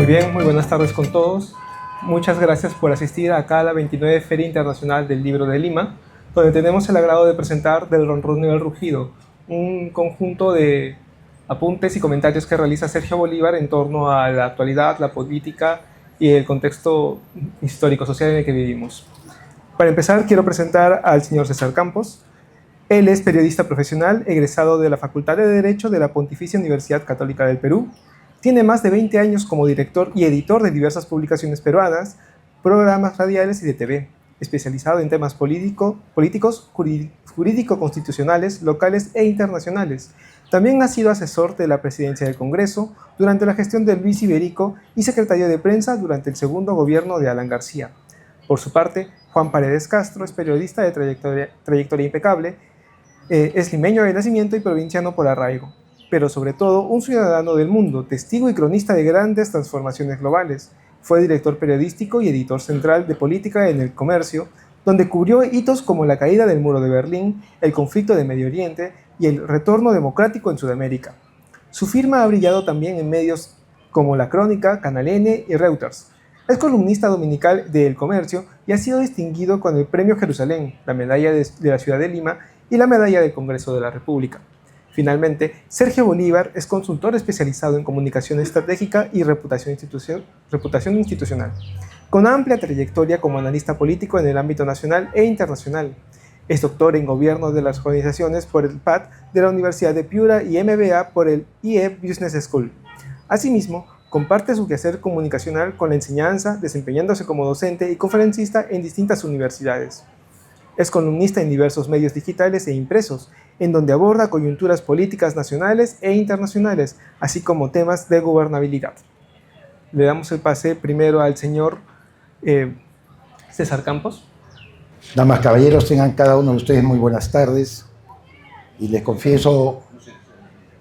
Muy bien, muy buenas tardes con todos. Muchas gracias por asistir acá a la 29 Feria Internacional del Libro de Lima, donde tenemos el agrado de presentar Del ronroneo al rugido, un conjunto de apuntes y comentarios que realiza Sergio Bolívar en torno a la actualidad, la política y el contexto histórico-social en el que vivimos. Para empezar, quiero presentar al señor César Campos. Él es periodista profesional, egresado de la Facultad de Derecho de la Pontificia Universidad Católica del Perú. Tiene más de 20 años como director y editor de diversas publicaciones peruanas, programas radiales y de TV, especializado en temas políticos, jurídico-constitucionales, locales e internacionales. También ha sido asesor de la Presidencia del Congreso durante la gestión de Luis Iberico y secretario de prensa durante el segundo gobierno de Alan García. Por su parte, Juan Paredes Castro es periodista de trayectoria impecable, es limeño de nacimiento y provinciano por arraigo, pero sobre todo un ciudadano del mundo, testigo y cronista de grandes transformaciones globales. Fue director periodístico y editor central de política en El Comercio, donde cubrió hitos como la caída del muro de Berlín, el conflicto de Medio Oriente y el retorno democrático en Sudamérica. Su firma ha brillado también en medios como La Crónica, Canal N y Reuters. Es columnista dominical de El Comercio y ha sido distinguido con el Premio Jerusalén, la Medalla de la Ciudad de Lima y la Medalla del Congreso de la República. Finalmente, Sergio Bolívar es consultor especializado en comunicación estratégica y reputación institucional, con amplia trayectoria como analista político en el ámbito nacional e internacional. Es doctor en gobierno de las organizaciones por el PAD de la Universidad de Piura y MBA por el IE Business School. Asimismo, comparte su quehacer comunicacional con la enseñanza, desempeñándose como docente y conferencista en distintas universidades. Es columnista en diversos medios digitales e impresos, en donde aborda coyunturas políticas nacionales e internacionales, así como temas de gobernabilidad. Le damos el pase primero al señor César Campos. Damas, caballeros, tengan cada uno de ustedes muy buenas tardes y les confieso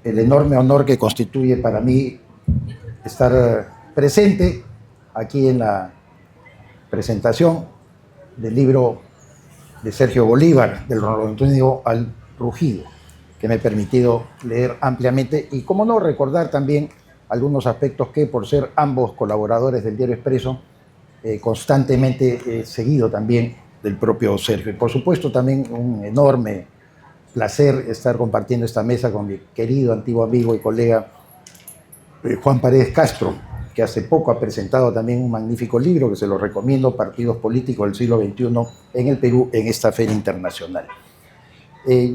el enorme honor que constituye para mí estar presente aquí en la presentación del libro de Sergio Bolívar, Del ronroneo al rugido, que me he permitido leer ampliamente y, como no, recordar también algunos aspectos que, por ser ambos colaboradores del Diario Expreso, constantemente he seguido también del propio Sergio. Y, por supuesto, también un enorme placer estar compartiendo esta mesa con mi querido antiguo amigo y colega Juan Paredes Castro, que hace poco ha presentado también un magnífico libro que se lo recomiendo, Partidos Políticos del Siglo XXI en el Perú, en esta Feria Internacional.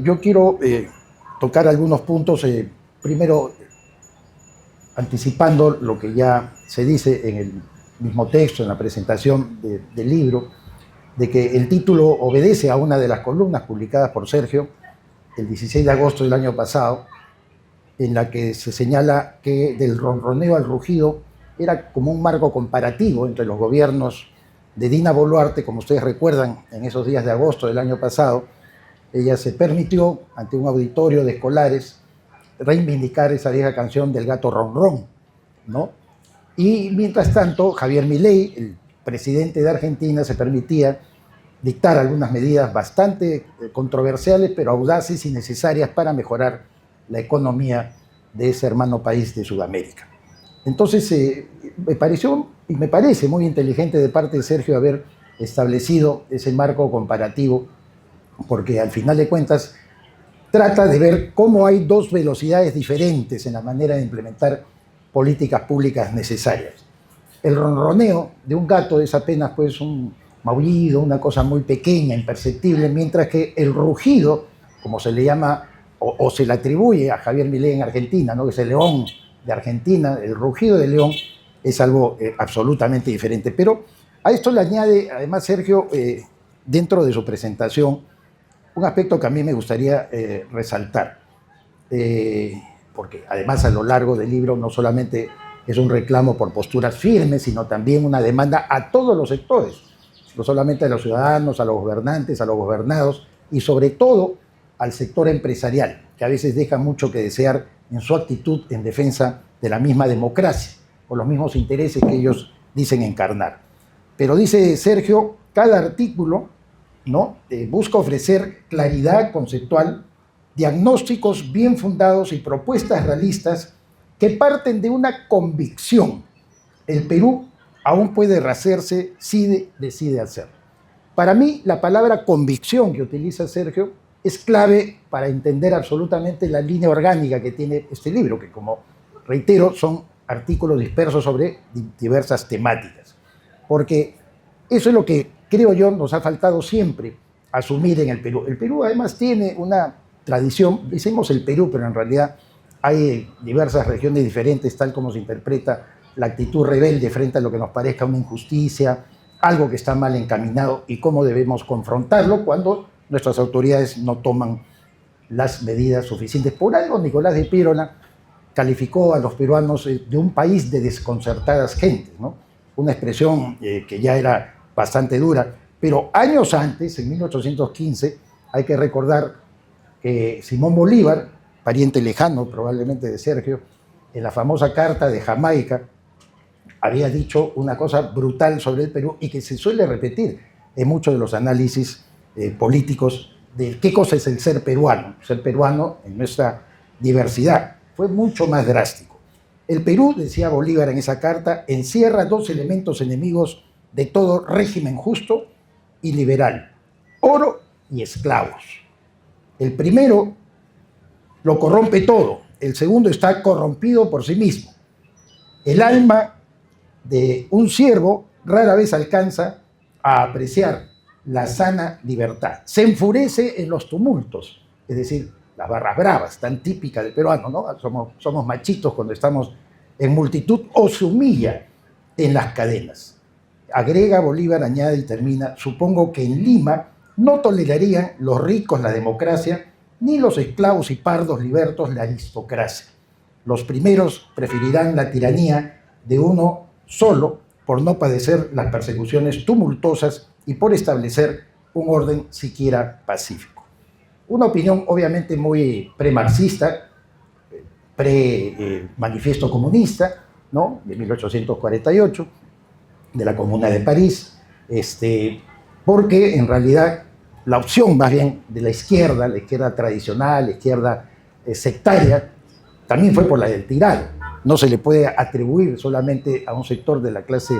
Yo quiero tocar algunos puntos, primero anticipando lo que ya se dice en el mismo texto, en la presentación del libro, de que el título obedece a una de las columnas publicadas por Sergio el 16 de agosto del año pasado, en la que se señala que del ronroneo al rugido era como un marco comparativo entre los gobiernos de Dina Boluarte. Como ustedes recuerdan, en esos días de agosto del año pasado, ella se permitió, ante un auditorio de escolares, reivindicar esa vieja canción del gato ronrón, ¿no? Y mientras tanto, Javier Milei, el presidente de Argentina, se permitía dictar algunas medidas bastante controversiales, pero audaces y necesarias para mejorar la economía de ese hermano país de Sudamérica. Entonces, me pareció y me parece muy inteligente de parte de Sergio haber establecido ese marco comparativo, porque al final de cuentas trata de ver cómo hay dos velocidades diferentes en la manera de implementar políticas públicas necesarias. El ronroneo de un gato es apenas pues un maullido, una cosa muy pequeña, imperceptible, mientras que el rugido, como se le llama o se le atribuye a Javier Milei en Argentina, ¿no?, que es el león de Argentina, el rugido del león es algo absolutamente diferente. Pero a esto le añade, además, Sergio, dentro de su presentación, un aspecto que a mí me gustaría resaltar, porque además a lo largo del libro no solamente es un reclamo por posturas firmes, sino también una demanda a todos los sectores, no solamente a los ciudadanos, a los gobernantes, a los gobernados y sobre todo al sector empresarial, que a veces deja mucho que desear en su actitud en defensa de la misma democracia, o los mismos intereses que ellos dicen encarnar. Pero dice Sergio, cada artículo, ¿no?, busca ofrecer claridad conceptual, diagnósticos bien fundados y propuestas realistas que parten de una convicción el Perú aún puede rehacerse si decide hacerlo. Para mí, la palabra convicción que utiliza Sergio es clave para entender absolutamente la línea orgánica que tiene este libro, que, como reitero, son artículos dispersos sobre diversas temáticas. Porque eso es lo que, creo yo, nos ha faltado siempre asumir en el Perú. El Perú además tiene una tradición, decimos el Perú, pero en realidad hay diversas regiones diferentes, tal como se interpreta la actitud rebelde frente a lo que nos parezca una injusticia, algo que está mal encaminado, y cómo debemos confrontarlo cuando nuestras autoridades no toman las medidas suficientes. Por algo Nicolás de Piérola calificó a los peruanos de un país de desconcertadas gentes, ¿no? Una expresión que ya era bastante dura, pero años antes, en 1815, hay que recordar que Simón Bolívar, pariente lejano probablemente de Sergio, en la famosa Carta de Jamaica, había dicho una cosa brutal sobre el Perú y que se suele repetir en muchos de los análisis políticos de qué cosa es el ser peruano en nuestra diversidad. Fue mucho más drástico. El Perú, decía Bolívar en esa carta, encierra dos elementos enemigos de todo régimen justo y liberal: oro y esclavos. El primero lo corrompe todo, el segundo está corrompido por sí mismo. El alma de un siervo rara vez alcanza a apreciar la sana libertad. Se enfurece en los tumultos, es decir, las barras bravas, tan típicas del peruano, ¿no? Somos machitos cuando estamos en multitud, o se humilla en las cadenas. Agrega Bolívar, añade y termina: supongo que en Lima no tolerarían los ricos la democracia, ni los esclavos y pardos libertos la aristocracia. Los primeros preferirán la tiranía de uno solo por no padecer las persecuciones tumultuosas y por establecer un orden siquiera pacífico. Una opinión obviamente muy premarxista, pre-manifiesto comunista, ¿no? De 1848, de la Comuna de París, porque en realidad la opción más bien de la izquierda tradicional, la izquierda sectaria, también fue por la del tirano. No se le puede atribuir solamente a un sector de la clase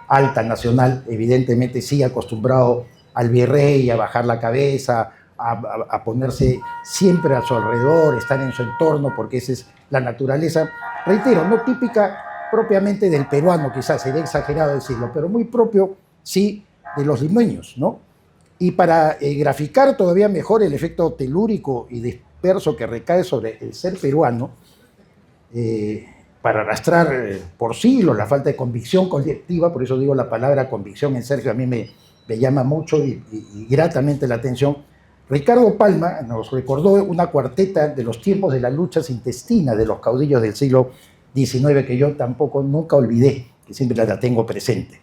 alta nacional, evidentemente sí acostumbrado al virrey, a bajar la cabeza, a ponerse siempre a su alrededor, estar en su entorno, porque esa es la naturaleza, reitero, no típica propiamente del peruano, quizás sería exagerado decirlo, pero muy propio, sí, de los limeños, ¿no? Y para graficar todavía mejor el efecto telúrico y disperso que recae sobre el ser peruano, para arrastrar por siglos la falta de convicción colectiva, por eso digo la palabra convicción en Sergio, a mí me llama mucho y gratamente la atención. Ricardo Palma nos recordó una cuarteta de los tiempos de las luchas intestinas de los caudillos del siglo XIX, que yo tampoco nunca olvidé, que siempre la tengo presente.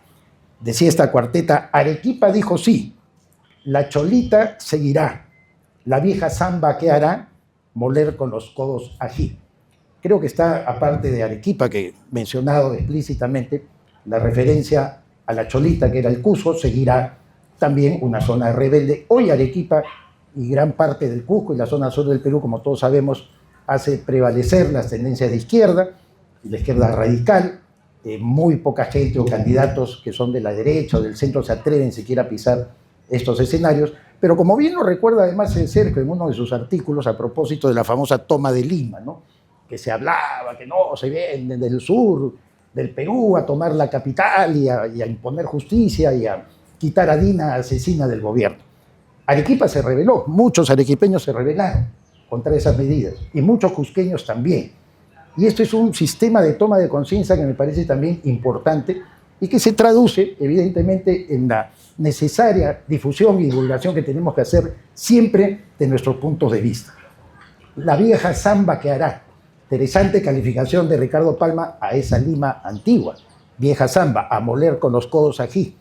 Decía esta cuarteta: Arequipa dijo sí, la cholita seguirá, la vieja zamba ¿qué hará? Moler con los codos ají. Creo que está, aparte de Arequipa, que he mencionado explícitamente, la referencia a la cholita, que era el Cusco, seguirá también una zona rebelde. Hoy Arequipa y gran parte del Cusco y la zona sur del Perú, como todos sabemos, hace prevalecer las tendencias de izquierda, y la izquierda radical. Muy poca gente o candidatos que son de la derecha o del centro se atreven siquiera a pisar estos escenarios. Pero como bien lo recuerda además Sergio en uno de sus artículos a propósito de la famosa toma de Lima, ¿no? Que se hablaba que no, se vienen del sur del Perú a tomar la capital y a imponer justicia y a quitar a Dina, asesina del gobierno. Arequipa se rebeló, muchos arequipeños se rebelaron contra esas medidas y muchos cusqueños también. Y esto es un sistema de toma de conciencia que me parece también importante y que se traduce evidentemente en la necesaria difusión y divulgación que tenemos que hacer siempre de nuestros puntos de vista. La vieja zamba ¿qué hará? Interesante calificación de Ricardo Palma a esa Lima antigua. Vieja zamba, a moler con los codos ají.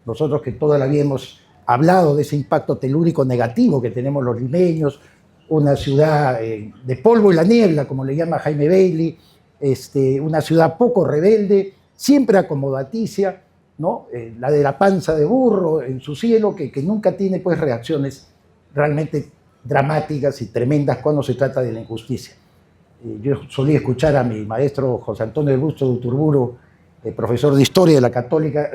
Nosotros que toda la vida hemos hablado de ese impacto telúrico negativo que tenemos los limeños, una ciudad de polvo y la niebla, como le llama Jaime Bailey, una ciudad poco rebelde, siempre acomodaticia, ¿no? La de la panza de burro en su cielo, que nunca tiene pues reacciones realmente dramáticas y tremendas cuando se trata de la injusticia. Yo solía escuchar a mi maestro José Antonio del Busto de Uturburu profesor de historia de la Católica,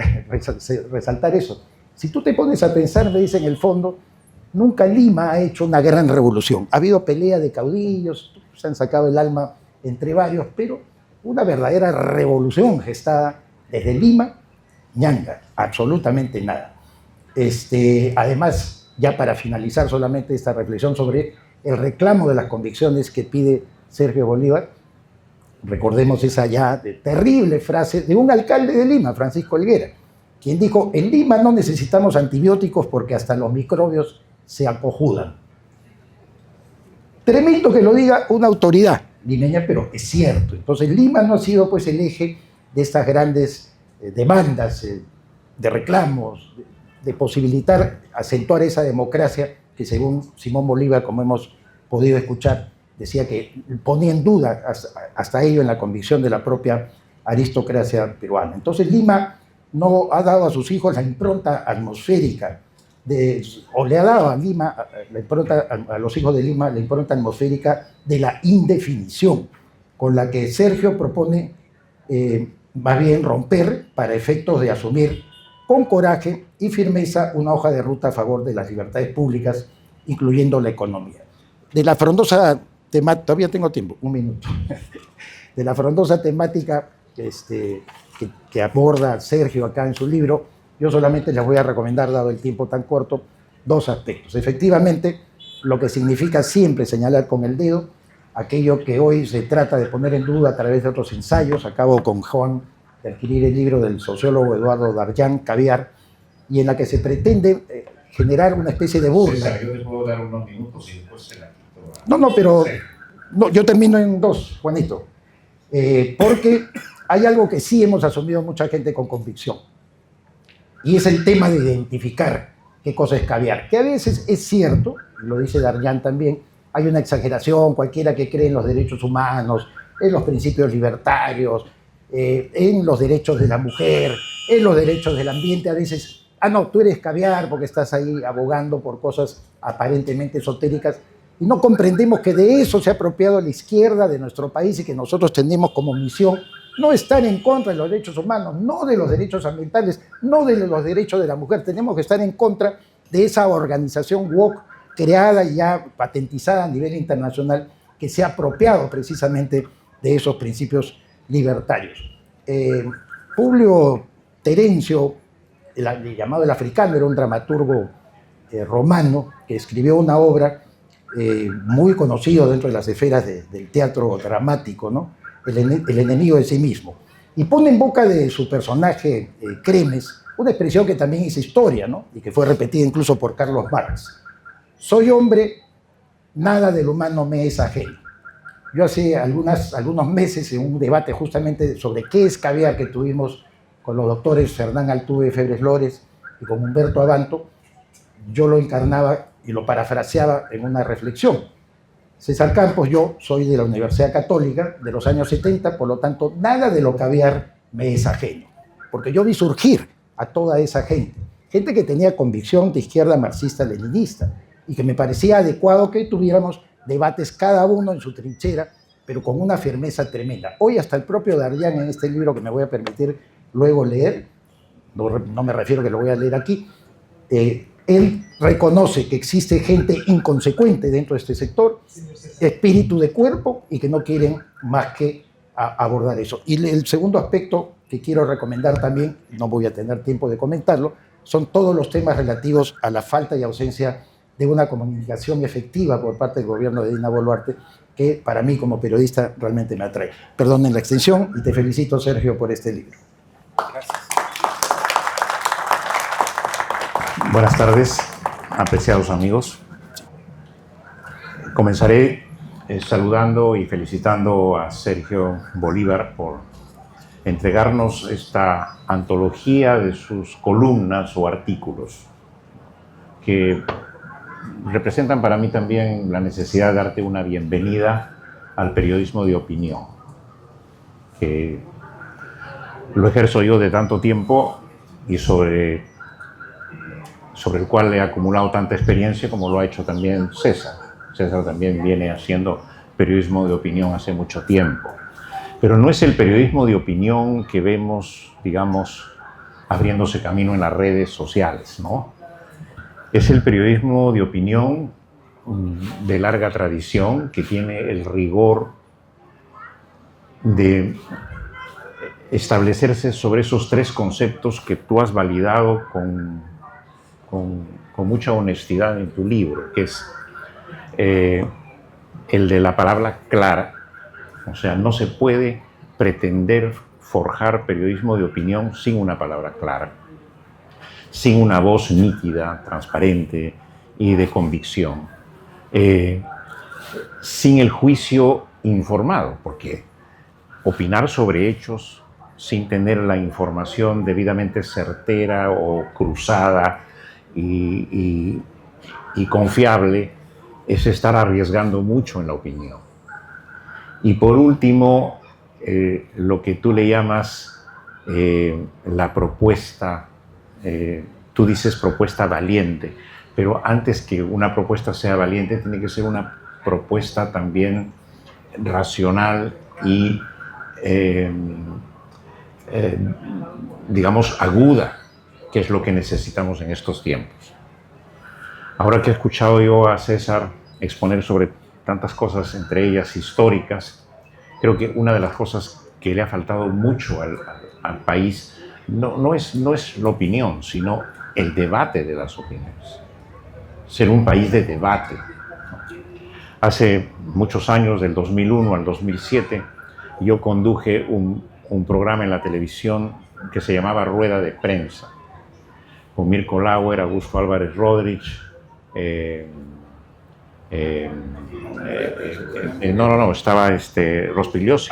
resaltar eso. Si tú te pones a pensar, me dice en el fondo, nunca Lima ha hecho una gran revolución. Ha habido pelea de caudillos, se han sacado el alma entre varios, pero una verdadera revolución gestada desde Lima, ñanga, absolutamente nada. Además, ya para finalizar solamente esta reflexión sobre el reclamo de las convicciones que pide Sergio Bolívar, recordemos esa ya terrible frase de un alcalde de Lima, Francisco Helguera, quien dijo: en Lima no necesitamos antibióticos porque hasta los microbios se acojudan. Tremendo que lo diga una autoridad limeña, pero es cierto. Entonces Lima no ha sido pues el eje de estas grandes demandas, de reclamos, de posibilitar, acentuar esa democracia que, según Simón Bolívar, como hemos podido escuchar, decía que ponía en duda hasta ello en la convicción de la propia aristocracia peruana. Entonces Lima no ha dado a sus hijos la impronta atmosférica, o le ha dado a Lima, a los hijos de Lima, la impronta atmosférica de la indefinición, con la que Sergio propone más bien romper para efectos de asumir con coraje y firmeza una hoja de ruta a favor de las libertades públicas, incluyendo la economía. De la frondosa temática, todavía tengo tiempo, un minuto, de la frondosa temática que aborda Sergio acá en su libro, yo solamente les voy a recomendar, dado el tiempo tan corto, dos aspectos. Efectivamente, lo que significa siempre señalar con el dedo aquello que hoy se trata de poner en duda a través de otros ensayos. Acabo con Juan de adquirir el libro del sociólogo Eduardo Darllán, Caviar, y en la que se pretende generar una especie de burla. César, yo les puedo dar unos minutos y después se la quito. No, pero no, yo termino en dos, Juanito. Porque hay algo que sí hemos asumido mucha gente con convicción, y es el tema de identificar qué cosa es caviar, que a veces es cierto, lo dice Darllán también, hay una exageración, cualquiera que cree en los derechos humanos, en los principios libertarios, en los derechos de la mujer, en los derechos del ambiente, a veces, no, tú eres caviar porque estás ahí abogando por cosas aparentemente esotéricas, y no comprendemos que de eso se ha apropiado la izquierda de nuestro país y que nosotros tenemos como misión no estar en contra de los derechos humanos, no de los derechos ambientales, no de los derechos de la mujer. Tenemos que estar en contra de esa organización woke creada y ya patentizada a nivel internacional, que se ha apropiado precisamente de esos principios libertarios. Publio Terencio, el llamado el africano, era un dramaturgo romano que escribió una obra muy conocido dentro de las esferas del teatro dramático, ¿no? El enemigo de sí mismo. Y pone en boca de su personaje, Cremes, una expresión que también hizo historia, ¿no? Y que fue repetida incluso por Carlos Marx. Soy hombre, nada del humano me es ajeno. Yo hace algunos meses, en un debate justamente sobre qué es caviar que tuvimos con los doctores Fernán Altuve Febres Lores y con Humberto Abanto, yo lo encarnaba y lo parafraseaba en una reflexión. César Campos, yo soy de la Universidad Católica de los años 70, por lo tanto, nada de lo caviar me es ajeno, porque yo vi surgir a toda esa gente que tenía convicción de izquierda marxista-leninista, y que me parecía adecuado que tuviéramos debates cada uno en su trinchera, pero con una firmeza tremenda. Hoy hasta el propio Darllán, en este libro que me voy a permitir luego leer, no me refiero que lo voy a leer aquí, él reconoce que existe gente inconsecuente dentro de este sector, espíritu de cuerpo, y que no quieren más que abordar eso. Y el segundo aspecto que quiero recomendar también, no voy a tener tiempo de comentarlo, son todos los temas relativos a la falta y ausencia de una comunicación efectiva por parte del gobierno de Dina Boluarte, que para mí como periodista realmente me atrae. Perdonen la extensión y te felicito, Sergio, por este libro. Gracias. Buenas tardes, apreciados amigos. Comenzaré saludando y felicitando a Sergio Bolívar por entregarnos esta antología de sus columnas o artículos, que representan para mí también la necesidad de darte una bienvenida al periodismo de opinión, que lo ejerzo yo de tanto tiempo y sobre el cual he acumulado tanta experiencia como lo ha hecho también César. César también viene haciendo periodismo de opinión hace mucho tiempo. Pero no es el periodismo de opinión que vemos, digamos, abriéndose camino en las redes sociales, ¿no? Es el periodismo de opinión de larga tradición, que tiene el rigor de establecerse sobre esos tres conceptos que tú has validado con mucha honestidad en tu libro, que es el de la palabra clara. O sea, no se puede pretender forjar periodismo de opinión sin una palabra clara, sin una voz nítida, transparente y de convicción, sin el juicio informado, porque opinar sobre hechos sin tener la información debidamente certera o cruzada y confiable es estar arriesgando mucho en la opinión. Y por último, lo que tú le llamas la propuesta, tú dices propuesta valiente, pero antes que una propuesta sea valiente, tiene que ser una propuesta también racional y, digamos, aguda, que es lo que necesitamos en estos tiempos. Ahora que he escuchado yo a César exponer sobre tantas cosas, entre ellas históricas, creo que una de las cosas que le ha faltado mucho al país no es la opinión, sino el debate de las opiniones. Ser un país de debate. Hace muchos años, del 2001 al 2007, yo conduje un programa en la televisión que se llamaba Rueda de Prensa, con Mirko Lauer, Augusto Álvarez Rodríguez, estaba Rospigliosi,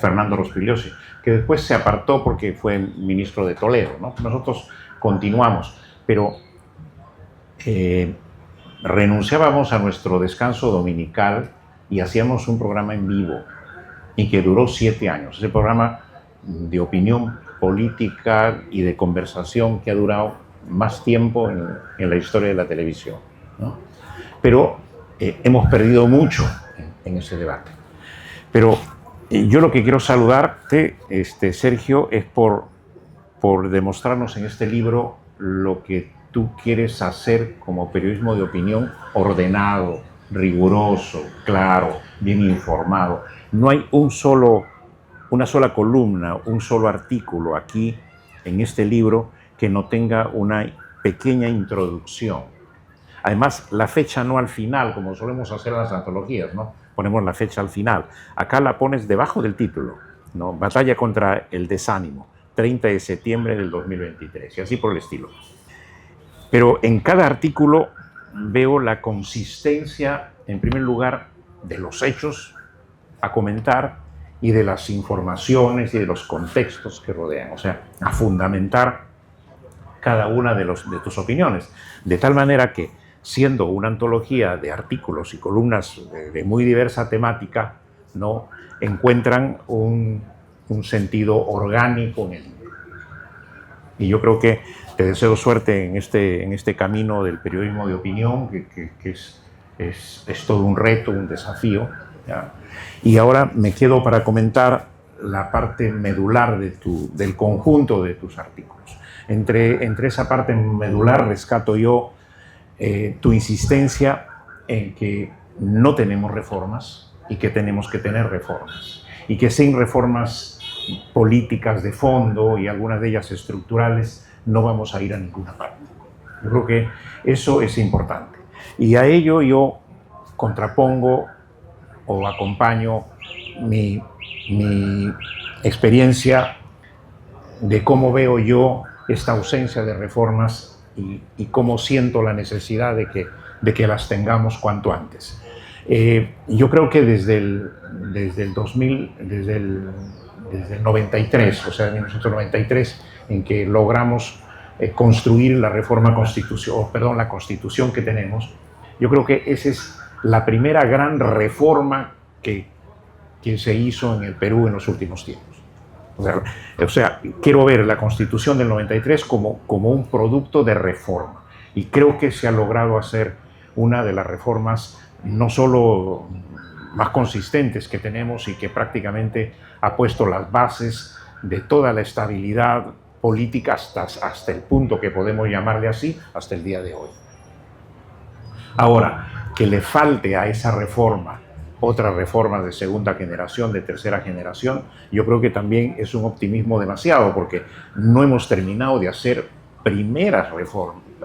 Fernando Rospigliosi, que después se apartó porque fue ministro de Toledo, ¿no? Nosotros continuamos, pero renunciábamos a nuestro descanso dominical y hacíamos un programa en vivo y que duró 7 años. Ese programa de opinión política y de conversación que ha durado más tiempo en la historia de la televisión, ¿no? Pero hemos perdido mucho en ese debate. Pero yo lo que quiero saludarte, Sergio, es por demostrarnos en este libro lo que tú quieres hacer como periodismo de opinión ordenado, riguroso, claro, bien informado. No hay una sola columna, un solo artículo aquí en este libro que no tenga una pequeña introducción. Además, la fecha no al final, como solemos hacer en las antologías, ¿no? Ponemos la fecha al final. Acá la pones debajo del título, ¿no? Batalla contra el desánimo, 30 de septiembre del 2023, y así por el estilo. Pero en cada artículo veo la consistencia, en primer lugar, de los hechos a comentar y de las informaciones y de los contextos que rodean, o sea, a fundamentar cada una de tus opiniones, de tal manera que, siendo una antología de artículos y columnas de muy diversa temática, ¿no?, encuentran un sentido orgánico en el libro. Y yo creo que te deseo suerte en este camino del periodismo de opinión, que es todo un reto, un desafío, ¿ya? Y ahora me quedo para comentar la parte medular del conjunto de tus artículos. Entre esa parte medular rescato yo tu insistencia en que no tenemos reformas y que tenemos que tener reformas, y que sin reformas políticas de fondo y algunas de ellas estructurales no vamos a ir a ninguna parte. Yo creo que eso es importante, y a ello yo contrapongo o acompaño mi experiencia de cómo veo yo esta ausencia de reformas y cómo siento la necesidad de que las tengamos cuanto antes. Yo creo que desde el 93, o sea, en 1993, en que logramos construir la la constitución que tenemos, yo creo que esa es la primera gran reforma que se hizo en el Perú en los últimos tiempos. O sea, quiero ver la Constitución del 93 como un producto de reforma. Y creo que se ha logrado hacer una de las reformas no solo más consistentes que tenemos y que prácticamente ha puesto las bases de toda la estabilidad política hasta el punto que podemos llamarle así, hasta el día de hoy. Ahora, que le falte a esa reforma otras reformas de segunda generación, de tercera generación, yo creo que también es un optimismo demasiado, porque no hemos terminado de hacer primeras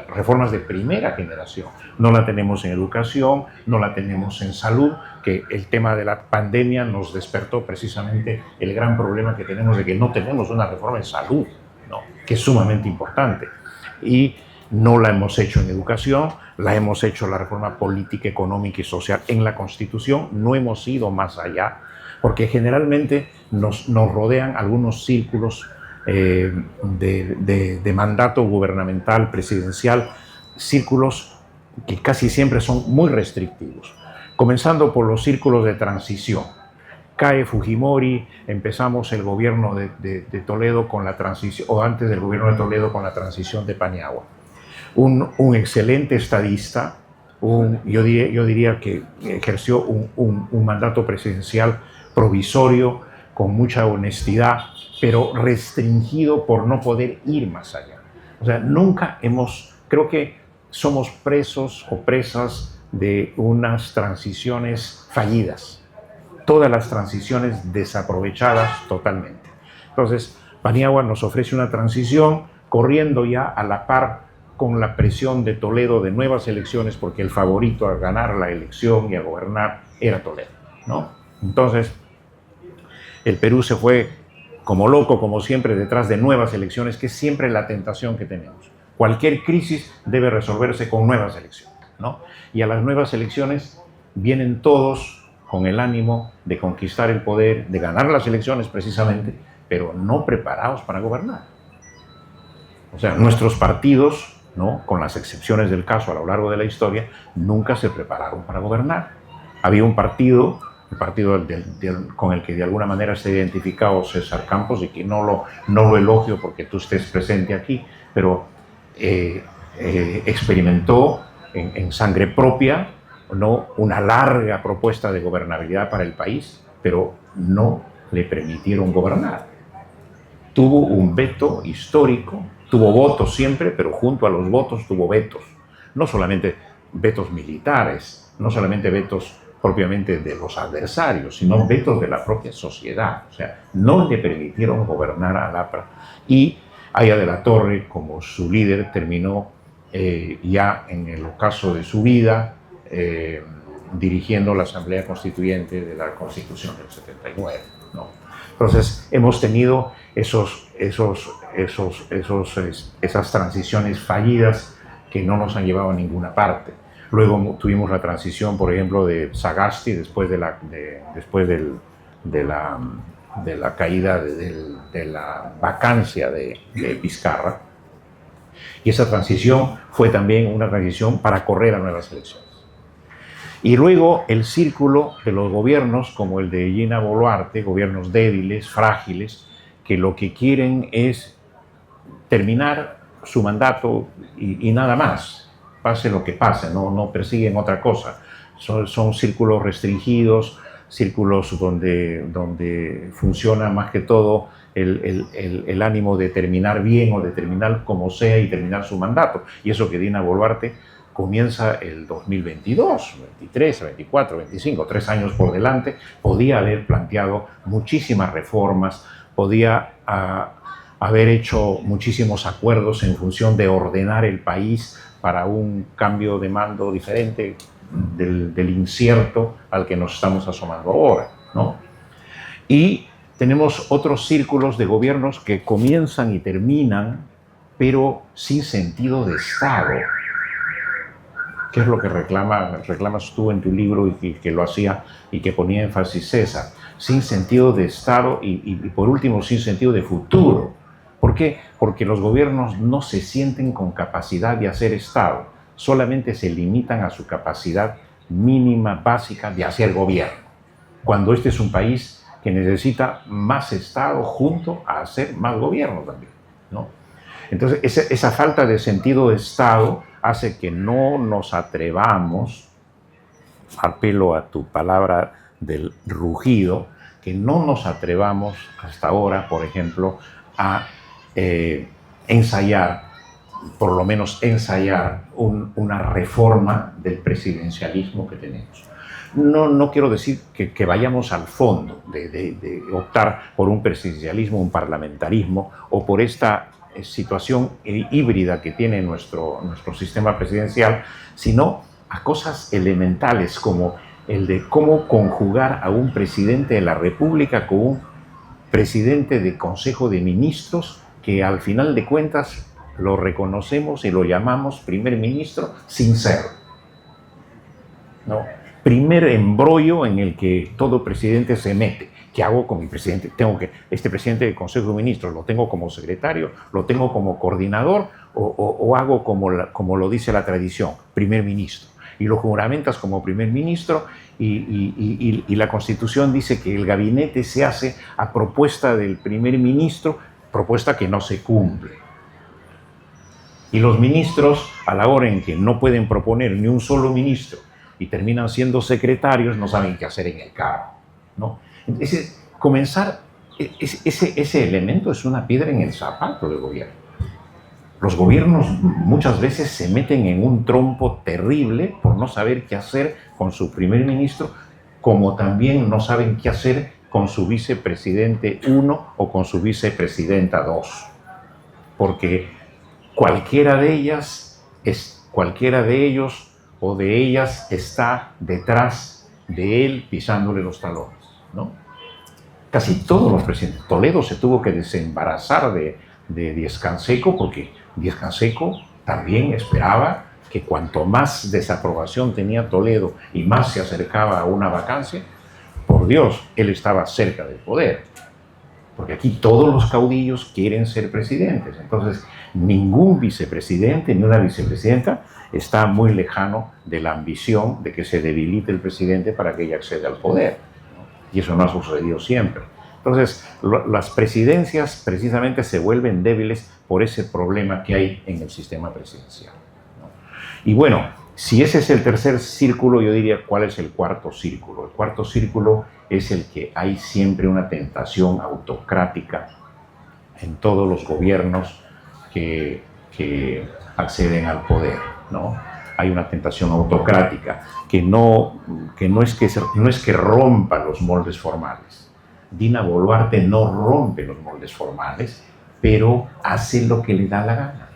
reformas de primera generación. No la tenemos en educación, no la tenemos en salud, que el tema de la pandemia nos despertó precisamente el gran problema que tenemos de que no tenemos una reforma en salud, ¿no? Que es sumamente importante. Y no la hemos hecho en educación, la hemos hecho la reforma política, económica y social en la Constitución, no hemos ido más allá, porque generalmente nos rodean algunos círculos de mandato gubernamental, presidencial, círculos que casi siempre son muy restrictivos, comenzando por los círculos de transición. Cae Fujimori, empezamos el gobierno de Toledo con la transición, o antes del gobierno de Toledo con la transición de Paniagua. Un excelente estadista, yo diría que ejerció un mandato presidencial provisorio, con mucha honestidad, pero restringido por no poder ir más allá. O sea, creo que somos presos o presas de unas transiciones fallidas, todas las transiciones desaprovechadas totalmente. Entonces, Paniagua nos ofrece una transición corriendo ya a la par con la presión de Toledo de nuevas elecciones, porque el favorito a ganar la elección y a gobernar era Toledo, ¿no? Entonces, el Perú se fue como loco, como siempre, detrás de nuevas elecciones, que es siempre la tentación que tenemos. Cualquier crisis debe resolverse con nuevas elecciones, ¿no? Y a las nuevas elecciones vienen todos con el ánimo de conquistar el poder, de ganar las elecciones precisamente, pero no preparados para gobernar. O sea, nuestros partidos, ¿no?, con las excepciones del caso a lo largo de la historia, nunca se prepararon para gobernar. Había un partido, el partido con el que de alguna manera se ha identificado César Campos, y que no lo elogio porque tú estés presente aquí, pero experimentó en sangre propia, ¿no?, una larga propuesta de gobernabilidad para el país, pero no le permitieron gobernar. Tuvo un veto histórico, tuvo votos siempre, pero junto a los votos tuvo vetos. No solamente vetos militares, no solamente vetos propiamente de los adversarios, sino vetos de la propia sociedad. O sea, no le permitieron gobernar a Lapra. Y Haya de la Torre, como su líder, terminó ya en el ocaso de su vida dirigiendo la Asamblea Constituyente de la Constitución del 79, ¿no? Entonces, hemos tenido esas transiciones fallidas que no nos han llevado a ninguna parte. Luego tuvimos la transición, por ejemplo, de Sagasti después de la caída de la vacancia de Vizcarra. Y esa transición fue también una transición para correr a nuevas elecciones. Y luego el círculo de los gobiernos, como el de Gina Boluarte, gobiernos débiles, frágiles, que lo que quieren es terminar su mandato y nada más, pase lo que pase, no persiguen otra cosa. Son círculos restringidos, círculos donde funciona más que todo el ánimo de terminar bien o de terminar como sea y terminar su mandato. Y eso que Dina Boluarte comienza el 2022, 23, 24, 25, 3 años por delante, podía haber planteado muchísimas reformas, podía haber hecho muchísimos acuerdos en función de ordenar el país para un cambio de mando diferente del incierto al que nos estamos asomando ahora, ¿no? Y tenemos otros círculos de gobiernos que comienzan y terminan, pero sin sentido de Estado. ¿Qué es lo que reclamas tú en tu libro y que lo hacía y que ponía énfasis César? Sin sentido de Estado y por último, sin sentido de futuro. ¿Por qué? Porque los gobiernos no se sienten con capacidad de hacer Estado, solamente se limitan a su capacidad mínima, básica de hacer gobierno, cuando este es un país que necesita más Estado junto a hacer más gobierno también, ¿no? Entonces, esa falta de sentido de Estado hace que no nos atrevamos, apelo a tu palabra del rugido, que no nos atrevamos hasta ahora, por ejemplo, a ensayar, por lo menos ensayar una reforma del presidencialismo que tenemos. No quiero decir que vayamos al fondo de optar por un presidencialismo, un parlamentarismo o por esta situación híbrida que tiene nuestro sistema presidencial, sino a cosas elementales como el de cómo conjugar a un presidente de la República con un presidente de Consejo de Ministros que al final de cuentas lo reconocemos y lo llamamos primer ministro sin ser, ¿no? Primer embrollo en el que todo presidente se mete. ¿Qué hago con mi presidente? Este presidente del Consejo de Ministros, ¿lo tengo como secretario? ¿Lo tengo como coordinador? ¿O hago como lo dice la tradición, primer ministro? Y lo juramentas como primer ministro y la Constitución dice que el gabinete se hace a propuesta del primer ministro, propuesta que no se cumple. Y los ministros, a la hora en que no pueden proponer ni un solo ministro y terminan siendo secretarios, no saben qué hacer en el cargo, ¿no? Ese elemento es una piedra en el zapato del gobierno. Los gobiernos muchas veces se meten en un trompo terrible por no saber qué hacer con su primer ministro, como también no saben qué hacer con su vicepresidente 1 o con su vicepresidenta 2. Porque cualquiera de ellos o de ellas está detrás de él pisándole los talones, ¿no? Casi todos los presidentes. Toledo se tuvo que desembarazar de Díez-Canseco porque Díez-Canseco también esperaba que cuanto más desaprobación tenía Toledo y más se acercaba a una vacancia, por Dios, él estaba cerca del poder. Porque aquí todos los caudillos quieren ser presidentes. Entonces, ningún vicepresidente ni una vicepresidenta está muy lejano de la ambición de que se debilite el presidente para que ella acceda al poder, ¿no? Y eso no ha sucedido siempre. Entonces, las presidencias precisamente se vuelven débiles por ese problema que hay en el sistema presidencial, ¿no? Y bueno, si ese es el tercer círculo, yo diría, ¿cuál es el cuarto círculo? El cuarto círculo es el que hay siempre una tentación autocrática en todos los gobiernos que acceden al poder, ¿no? Hay una tentación autocrática que no es que rompa los moldes formales. Dina Boluarte no rompe los moldes formales, pero hace lo que le da la gana.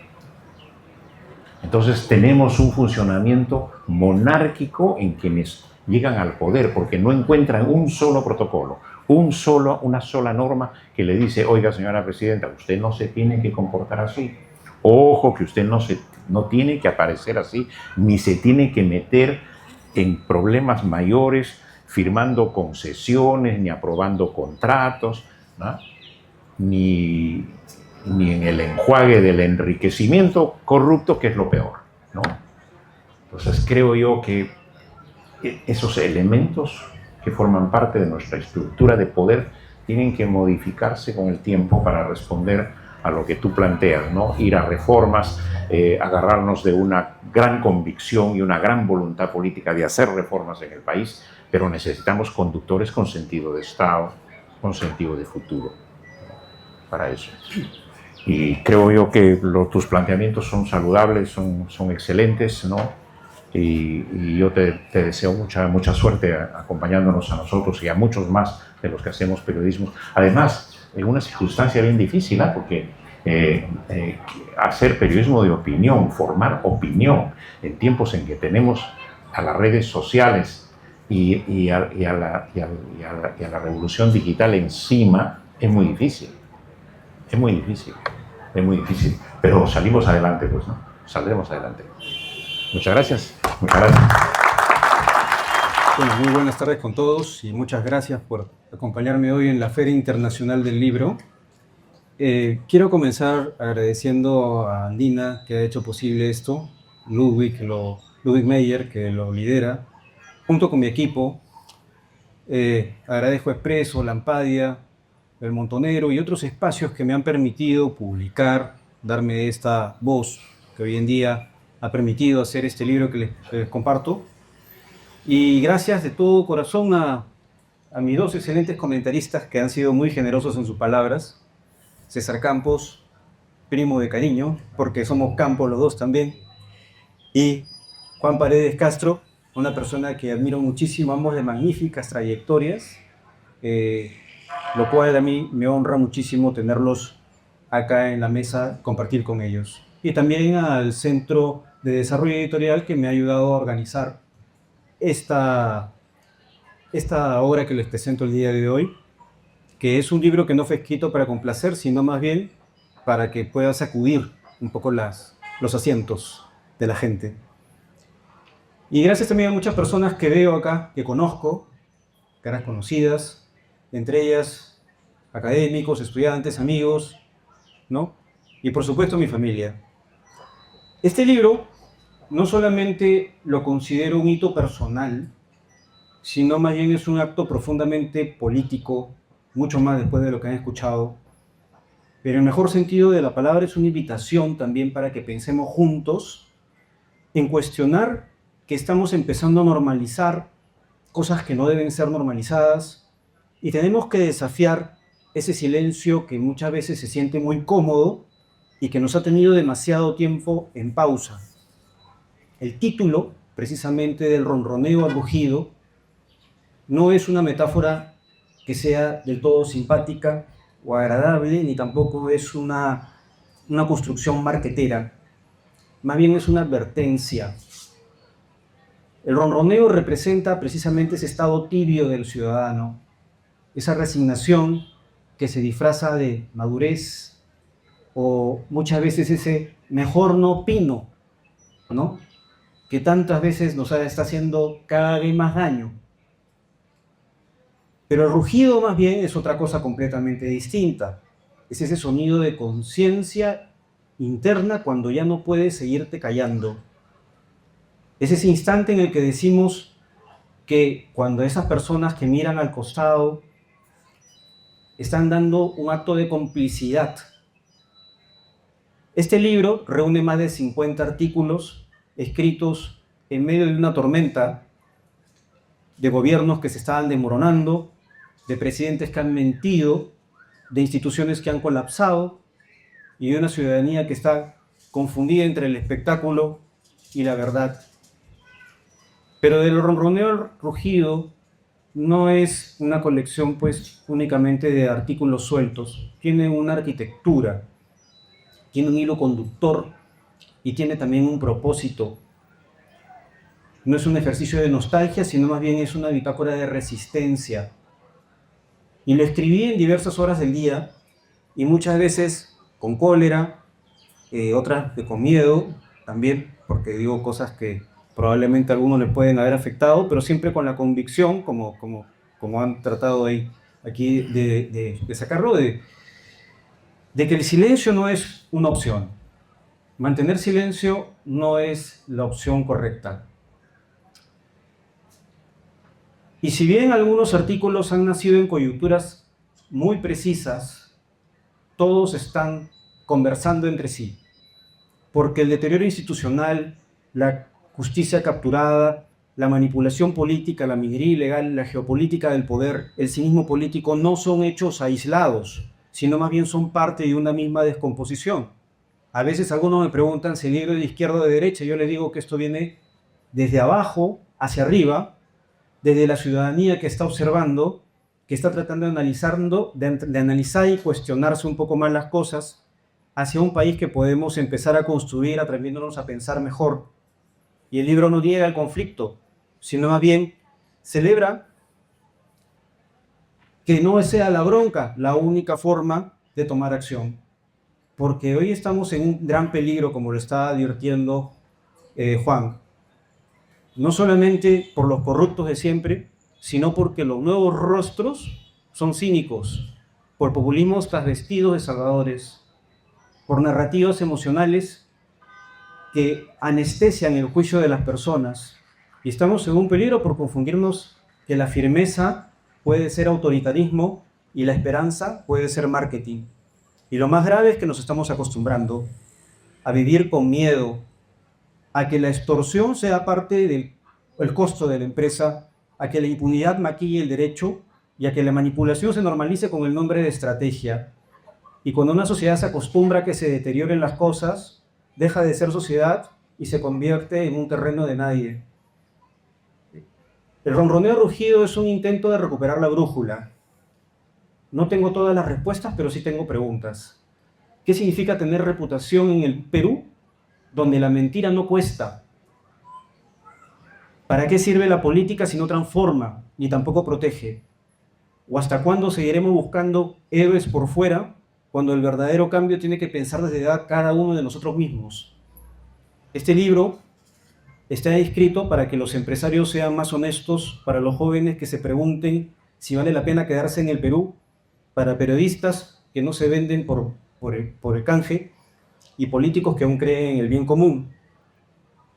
Entonces tenemos un funcionamiento monárquico en quienes llegan al poder porque no encuentran un solo protocolo, una sola norma que le dice, oiga, señora presidenta, usted no se tiene que comportar así. Ojo, que usted no tiene que aparecer así, ni se tiene que meter en problemas mayores firmando concesiones, ni aprobando contratos, ¿no? ni en el enjuague del enriquecimiento corrupto, que es lo peor, ¿no? Entonces creo yo que esos elementos que forman parte de nuestra estructura de poder tienen que modificarse con el tiempo para responder a lo que tú planteas, ¿no? Ir a reformas, agarrarnos de una gran convicción y una gran voluntad política de hacer reformas en el país, pero necesitamos conductores con sentido de Estado, con sentido de futuro, ¿no? Para eso. Y creo yo que tus planteamientos son saludables, son excelentes, ¿no? Y yo te deseo mucha suerte acompañándonos a nosotros y a muchos más de los que hacemos periodismo. Además, en una circunstancia bien difícil, ¿eh? Porque hacer periodismo de opinión, formar opinión en tiempos en que tenemos a las redes sociales y a la revolución digital encima, es muy difícil. Es muy difícil, pero salimos adelante, pues, ¿no? Saldremos adelante. Muchas gracias. Bueno, muy buenas tardes con todos y muchas gracias por acompañarme hoy en la Feria Internacional del Libro. Quiero comenzar agradeciendo a Andina, que ha hecho posible esto, Ludwig Meyer, que lo lidera, junto con mi equipo. Agradezco a Expreso, Lampadia, El Montonero y otros espacios que me han permitido publicar, darme esta voz que hoy en día ha permitido hacer este libro que les comparto. Y gracias de todo corazón a a mis dos excelentes comentaristas que han sido muy generosos en sus palabras. César Campos, primo de cariño, porque somos Campos los dos también, y Juan Paredes Castro, una persona que admiro muchísimo, ambos de magníficas trayectorias, lo cual a mí me honra muchísimo tenerlos acá en la mesa, compartir con ellos. Y también al Centro de Desarrollo Editorial, que me ha ayudado a organizar esta obra que les presento el día de hoy, que es un libro que no fue escrito para complacer, sino más bien para que pueda sacudir un poco los asientos de la gente. Y gracias también a muchas personas que veo acá, que conozco, caras conocidas, entre ellas académicos, estudiantes, amigos, ¿no? Y por supuesto mi familia. Este libro no solamente lo considero un hito personal, sino más bien es un acto profundamente político, mucho más después de lo que han escuchado, pero en el mejor sentido de la palabra es una invitación también para que pensemos juntos en cuestionar que estamos empezando a normalizar cosas que no deben ser normalizadas y tenemos que desafiar ese silencio que muchas veces se siente muy cómodo y que nos ha tenido demasiado tiempo en pausa. El título, precisamente, del ronroneo al rugido, no es una metáfora que sea del todo simpática o agradable, ni tampoco es una construcción marquetera. Más bien es una advertencia. El ronroneo representa precisamente ese estado tibio del ciudadano, esa resignación que se disfraza de madurez o muchas veces ese mejor no opino, ¿no? Que tantas veces nos está haciendo cada vez más daño. Pero el rugido más bien es otra cosa completamente distinta. Es ese sonido de conciencia interna cuando ya no puedes seguirte callando. Es ese instante en el que decimos que cuando esas personas que miran al costado están dando un acto de complicidad. Este libro reúne más de 50 artículos escritos en medio de una tormenta de gobiernos que se estaban desmoronando, de presidentes que han mentido, de instituciones que han colapsado y de una ciudadanía que está confundida entre el espectáculo y la verdad. Pero del ronroneo al rugido no es una colección pues únicamente de artículos sueltos, tiene una arquitectura, tiene un hilo conductor y tiene también un propósito. No es un ejercicio de nostalgia, sino más bien es una bitácora de resistencia. Y lo escribí en diversas horas del día y muchas veces con cólera, otras con miedo también, porque digo cosas que probablemente a algunos les pueden haber afectado, pero siempre con la convicción, como han tratado aquí de sacarlo, de que el silencio no es una opción. Mantener silencio no es la opción correcta. Y si bien algunos artículos han nacido en coyunturas muy precisas, todos están conversando entre sí, porque el deterioro institucional, la justicia capturada, la manipulación política, la minería ilegal, la geopolítica del poder, el cinismo político no son hechos aislados, sino más bien son parte de una misma descomposición. A veces algunos me preguntan si el libro es de izquierda o de derecha, yo les digo que esto viene desde abajo hacia arriba, desde la ciudadanía que está observando, que está tratando de analizar y cuestionarse un poco más las cosas, hacia un país que podemos empezar a construir atreviéndonos a pensar mejor. Y el libro no niega el conflicto, sino más bien celebra que no sea la bronca la única forma de tomar acción. Porque hoy estamos en un gran peligro, como lo está advirtiendo Juan. No solamente por los corruptos de siempre, sino porque los nuevos rostros son cínicos, por populismos trasvestidos de salvadores, por narrativas emocionales que anestesian el juicio de las personas. Y estamos en un peligro por confundirnos que la firmeza puede ser autoritarismo y la esperanza puede ser marketing. Y lo más grave es que nos estamos acostumbrando a vivir con miedo, a que la extorsión sea parte del costo de la empresa, a que la impunidad maquille el derecho y a que la manipulación se normalice con el nombre de estrategia. Y cuando una sociedad se acostumbra a que se deterioren las cosas, deja de ser sociedad y se convierte en un terreno de nadie. El ronroneo rugido es un intento de recuperar la brújula. No tengo todas las respuestas, pero sí tengo preguntas. ¿Qué significa tener reputación en el Perú, donde la mentira no cuesta? ¿Para qué sirve la política si no transforma, ni tampoco protege? ¿O hasta cuándo seguiremos buscando héroes por fuera, cuando el verdadero cambio tiene que pensar desde cada uno de nosotros mismos? Este libro está escrito para que los empresarios sean más honestos, para los jóvenes que se pregunten si vale la pena quedarse en el Perú, para periodistas que no se venden por el canje y políticos que aún creen en el bien común.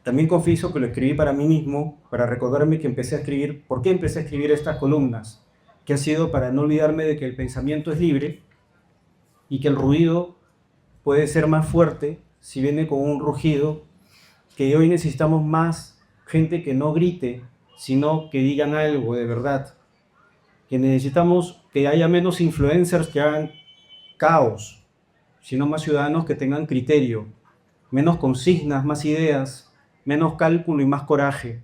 También confieso que lo escribí para mí mismo, para recordarme que empecé a escribir, por qué empecé a escribir estas columnas, que ha sido para no olvidarme de que el pensamiento es libre y que el ruido puede ser más fuerte si viene con un rugido, que hoy necesitamos más gente que no grite, sino que digan algo de verdad, que necesitamos que haya menos influencers que hagan caos, sino más ciudadanos que tengan criterio, menos consignas, más ideas, menos cálculo y más coraje.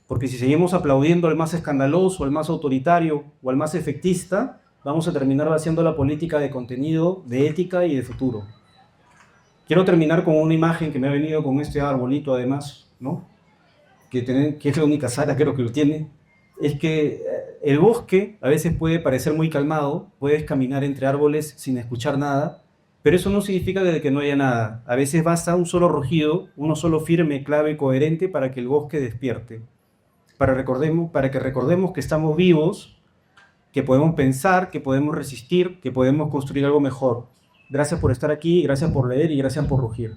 Porque si seguimos aplaudiendo al más escandaloso, al más autoritario o al más efectista, vamos a terminar vaciando la política de contenido, de ética y de futuro. Quiero terminar con una imagen que me ha venido con este arbolito además, ¿no? Que es la única sala, creo que lo tiene. Es que el bosque a veces puede parecer muy calmado, puedes caminar entre árboles sin escuchar nada, pero eso no significa que no haya nada. A veces basta un solo rugido, uno solo firme, clave, coherente para que el bosque despierte. Para que recordemos que estamos vivos, que podemos pensar, que podemos resistir, que podemos construir algo mejor. Gracias por estar aquí, gracias por leer y gracias por rugir.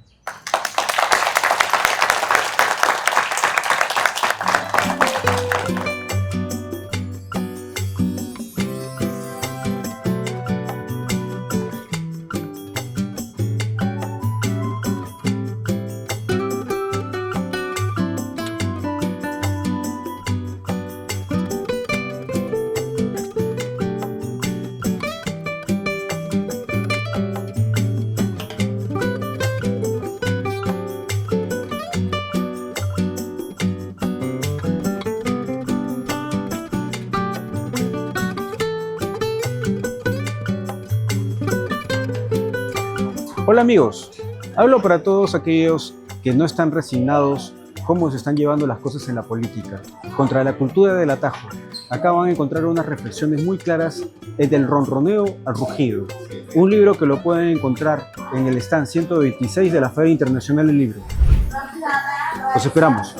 Hola amigos, hablo para todos aquellos que no están resignados cómo se están llevando las cosas en la política, contra la cultura del atajo. Acá van a encontrar unas reflexiones muy claras del ronroneo al rugido, un libro que lo pueden encontrar en el stand 126 de la Feria Internacional del Libro. Los esperamos.